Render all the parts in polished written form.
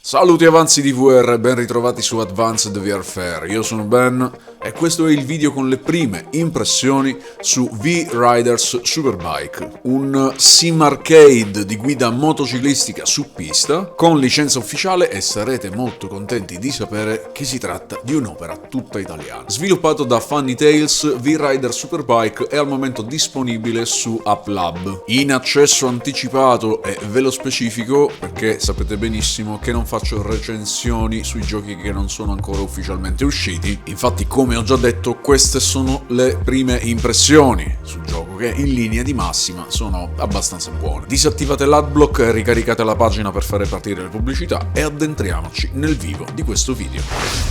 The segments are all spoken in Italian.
Saluti avanzi di VR, ben ritrovati su Advanced VR Fair. Io sono Ben e questo è il video con le prime impressioni su V-Riders Superbike, un sim arcade di guida motociclistica su pista con licenza ufficiale, e sarete molto contenti di sapere che si tratta di un'opera tutta italiana. Sviluppato da Funny Tales, V-Riders Superbike è al momento disponibile su AppLab in accesso anticipato, e ve lo specifico perché sapete benissimo che non faccio recensioni sui giochi che non sono ancora ufficialmente usciti. Infatti, come ho già detto, queste sono le prime impressioni sul gioco, che in linea di massima sono abbastanza buone. Disattivate l'adblock e ricaricate la pagina per fare partire le pubblicità e addentriamoci nel vivo di questo video.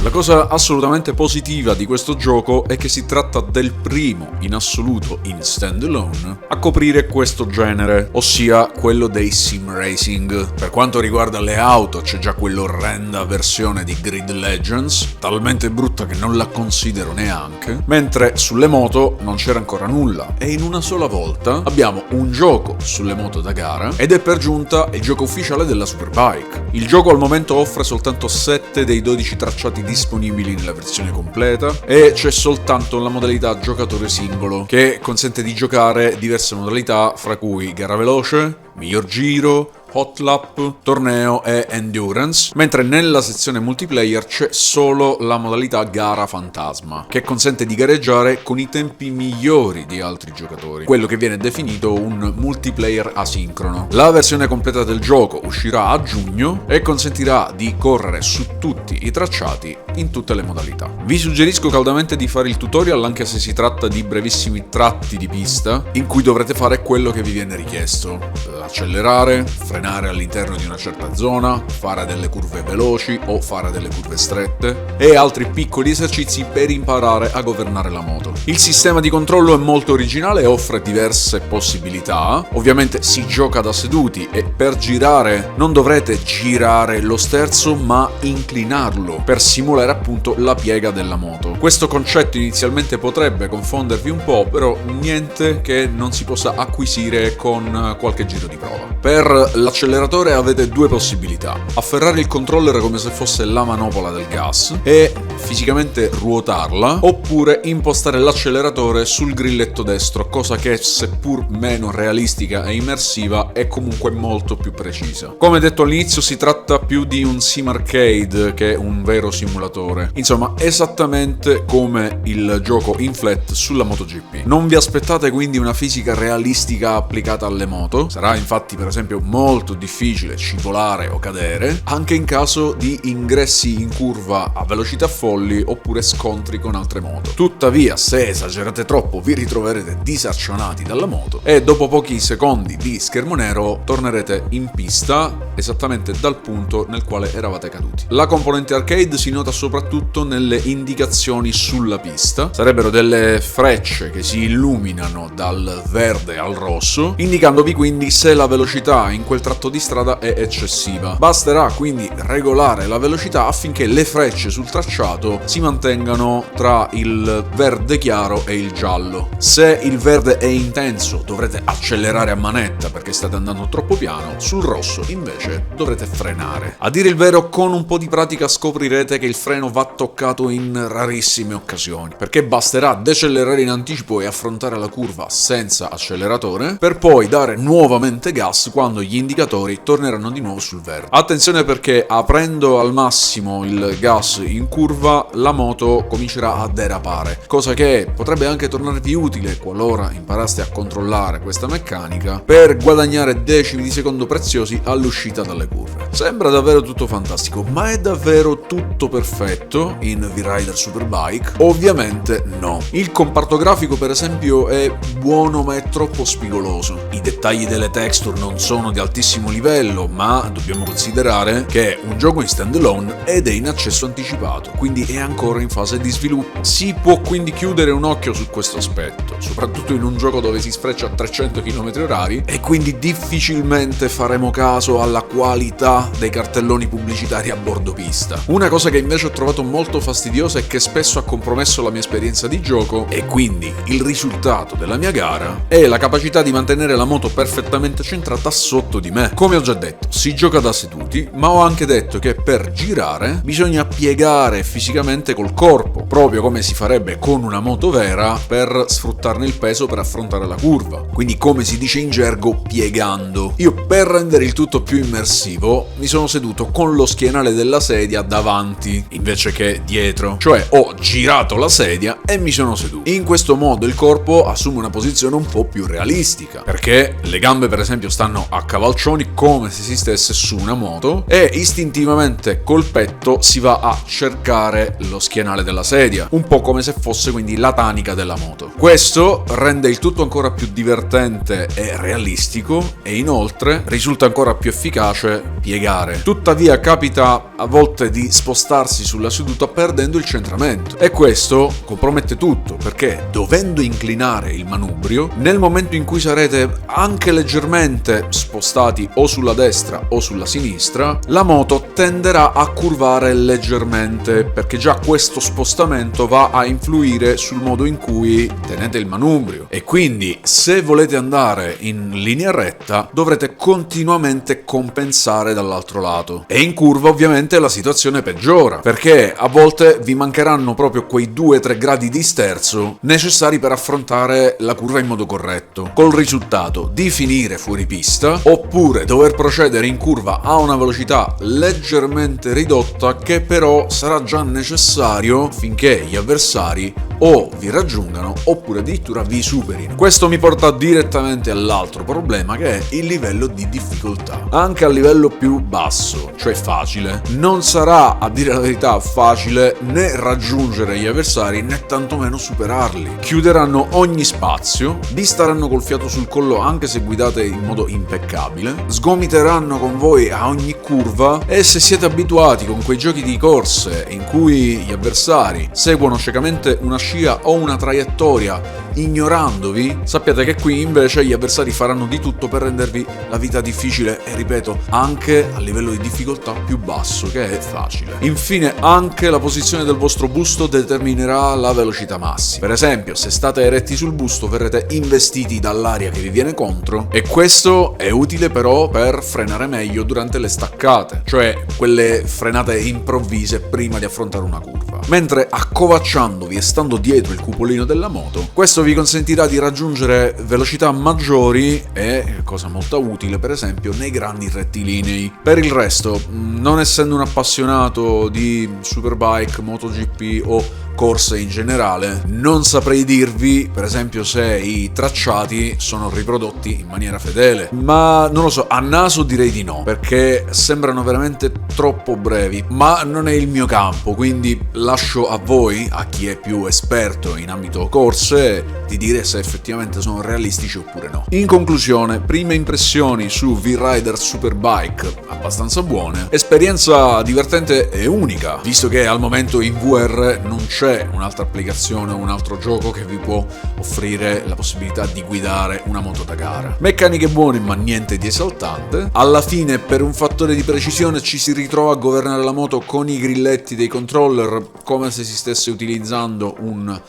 La cosa assolutamente positiva di questo gioco è che si tratta del primo in assoluto in standalone a coprire questo genere, ossia quello dei sim racing. Per quanto riguarda le auto, c'è già quell'orrenda versione di Grid Legends, talmente brutta che non la considero neanche, mentre sulle moto non c'era ancora nulla, e in una sola volta abbiamo un gioco sulle moto da gara, ed è per giunta il gioco ufficiale della Superbike. Il gioco al momento offre soltanto 7 dei 12 tracciati disponibili nella versione completa, e c'è soltanto la modalità giocatore singolo, che consente di giocare diverse modalità, fra cui gara veloce, miglior giro, hot lap, torneo e endurance, mentre nella sezione multiplayer c'è solo la modalità gara fantasma, che consente di gareggiare con i tempi migliori di altri giocatori, quello che viene definito un multiplayer asincrono. La versione completa del gioco uscirà a giugno e consentirà di correre su tutti i tracciati in tutte le modalità. Vi suggerisco caldamente di fare il tutorial, anche se si tratta di brevissimi tratti di pista in cui dovrete fare quello che vi viene richiesto: accelerare, frenare all'interno di una certa zona, fare delle curve veloci o fare delle curve strette e altri piccoli esercizi per imparare a governare la moto. Il sistema di controllo è molto originale e offre diverse possibilità. Ovviamente si gioca da seduti e per girare non dovrete girare lo sterzo ma inclinarlo per simulare appunto la piega della moto. Questo concetto inizialmente potrebbe confondervi un po', però niente che non si possa acquisire con qualche giro di prova. Per l'acceleratore avete due possibilità: afferrare il controller come se fosse la manopola del gas e fisicamente ruotarla, oppure impostare l'acceleratore sul grilletto destro, cosa che, seppur meno realistica e immersiva, è comunque molto più precisa. Come detto all'inizio, si tratta più di un sim arcade che un vero simulatore. Insomma, esattamente come il gioco in flat sulla MotoGP. Non vi aspettate quindi una fisica realistica applicata alle moto. Sarà infatti per esempio molto difficile scivolare o cadere, anche in caso di ingressi in curva a velocità folli oppure scontri con altre moto. Tuttavia, se esagerate troppo, vi ritroverete disarcionati dalla moto e dopo pochi secondi di schermo nero tornerete in pista esattamente dal punto nel quale eravate caduti. La componente arcade si nota soprattutto nelle indicazioni sulla pista. Sarebbero delle frecce che si illuminano dal verde al rosso, indicandovi quindi se la velocità in quel tratto di strada è eccessiva. Basterà quindi regolare la velocità affinché le frecce sul tracciato si mantengano tra il verde chiaro e il giallo. Se il verde è intenso dovrete accelerare a manetta perché state andando troppo piano, sul rosso invece dovrete frenare. A dire il vero, con un po' di pratica scoprirete che il freno va toccato in rarissime occasioni, perché basterà decelerare in anticipo e affrontare la curva senza acceleratore per poi dare nuovamente gas quando gli indicatori torneranno di nuovo sul verde. Attenzione, perché aprendo al massimo il gas in curva la moto comincerà a derapare, cosa che potrebbe anche tornarvi utile qualora imparaste a controllare questa meccanica per guadagnare decimi di secondo preziosi all'uscita dalle curve. Sembra davvero tutto fantastico, ma è davvero tutto perfetto in V-Rider Superbike? Ovviamente no. Il comparto grafico, per esempio, è buono ma è troppo spigoloso. I dettagli delle texture non sono di altissimo livello, ma dobbiamo considerare che è un gioco in standalone ed è in accesso anticipato, quindi è ancora in fase di sviluppo. Si può quindi chiudere un occhio su questo aspetto, soprattutto in un gioco dove si sfreccia a 300 km/h, e quindi difficilmente faremo caso alla qualità dei cartelloni pubblicitari a bordo pista. Una cosa che invece ho trovato molto fastidiosa e che spesso ha compromesso la mia esperienza di gioco, e quindi il risultato della mia gara, è e la capacità di mantenere la moto perfettamente centrata sotto di me. Come ho già detto, si gioca da seduti, ma ho anche detto che per girare bisogna piegare fisicamente col corpo, proprio come si farebbe con una moto vera per sfruttarne il peso per affrontare la curva. Quindi, come si dice in gergo, piegando. Io, per rendere il tutto più immersivo, mi sono seduto con lo schienale della sedia davanti invece che dietro, cioè ho girato la sedia e mi sono seduto. In questo modo il corpo assume una posizione un po' più realistica, perché le gambe per esempio stanno a cavalcioni come se si stesse su una moto e istintivamente col petto si va a cercare lo schienale della sedia, un po' come se fosse quindi la tanica della moto. Questo rende il tutto ancora più divertente e realistico e inoltre risulta ancora più efficace piegare. Tuttavia capita a volte di spostarsi sulla seduta perdendo il centramento e questo compromette tutto, perché dovendo inclinare il manubrio, nel momento in cui sarete anche leggermente spostati o sulla destra o sulla sinistra, la moto tenderà a curvare leggermente, perché già questo spostamento va a influire sul modo in cui tenete il manubrio e quindi se volete andare in linea retta dovrete continuamente compensare dall'altro lato e in curva ovviamente la situazione peggiora, perché a volte vi mancheranno proprio quei 2-3 gradi di sterzo necessari per affrontare la curva in modo corretto, col risultato di finire fuori pista oppure dover procedere in curva a una velocità leggermente ridotta che però sarà già necessario finché gli avversari o vi raggiungano oppure addirittura vi superino. Questo mi porta direttamente all'altro problema, che è il livello di difficoltà. Anche a livello più basso, cioè facile, non sarà, a dire la verità, facile né raggiungere gli avversari né tantomeno superarli. Chiuderanno ogni spazio, vi staranno col fiato sul collo anche se guidate in modo impeccabile, sgomiteranno con voi a ogni curva e se siete abituati con quei giochi di corse in cui gli avversari seguono ciecamente una scia o una traiettoria ignorandovi, sappiate che qui invece gli avversari faranno di tutto per rendervi la vita difficile e ripeto anche a livello di difficoltà più basso, che è facile. Infine anche la posizione del vostro busto determinerà la velocità massima. Per esempio se state eretti sul busto verrete investiti dall'aria che vi viene contro e questo è utile però per frenare meglio durante le staccate, cioè quelle frenate improvvise prima di affrontare una curva. Mentre accovacciandovi e stando dietro il cupolino della moto, questo vi consentirà di raggiungere velocità maggiori e, cosa molto utile per esempio, nei grandi rettilinei. Per il resto, non essendo un appassionato di Superbike, MotoGP o corse in generale, non saprei dirvi per esempio se i tracciati sono riprodotti in maniera fedele, ma non lo so, a naso direi di no, perché sembrano veramente troppo brevi, ma non è il mio campo, quindi lascio a voi, a chi è più esperto in ambito corse, di dire se effettivamente sono realistici oppure no. In conclusione, prime impressioni su V-Rider Superbike abbastanza buone, esperienza divertente e unica, visto che al momento in VR non c'è un'altra applicazione o un altro gioco che vi può offrire la possibilità di guidare una moto da gara. Meccaniche buone ma niente di esaltante. Alla fine per un fattore di precisione ci si ritrova a governare la moto con i grilletti dei controller come se si stesse utilizzando un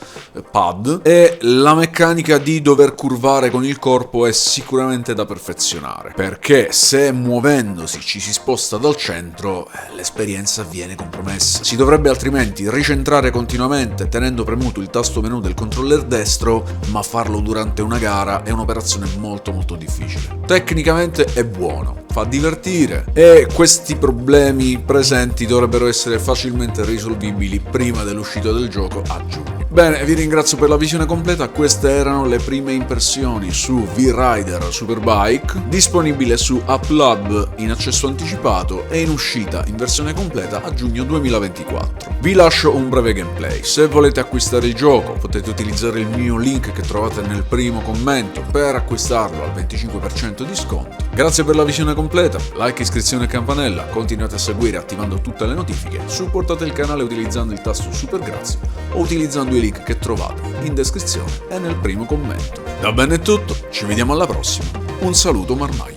pad e la meccanica di dover curvare con il corpo è sicuramente da perfezionare, perché se muovendosi ci si sposta dal centro l'esperienza viene compromessa. Si dovrebbe altrimenti ricentrare continuamente tenendo premuto il tasto menu del controller destro, ma farlo durante una gara è un'operazione molto difficile. Tecnicamente è buono, fa divertire e questi problemi presenti dovrebbero essere facilmente risolvibili prima dell'uscita del gioco a giugno. Bene, vi ringrazio per la visione completa, queste erano le prime impressioni su V-Rider Superbike, disponibile su UpLab in accesso anticipato e in uscita in versione completa a giugno 2024. Vi lascio un breve gameplay, se volete acquistare il gioco potete utilizzare il mio link che trovate nel primo commento per acquistarlo al 25% di sconto. Grazie per la visione completa, like, iscrizione e campanella, continuate a seguire attivando tutte le notifiche, supportate il canale utilizzando il tasto super grazie o utilizzando i link che trovate in descrizione e nel primo commento. Da bene è tutto, ci vediamo alla prossima, un saluto Marmaglia.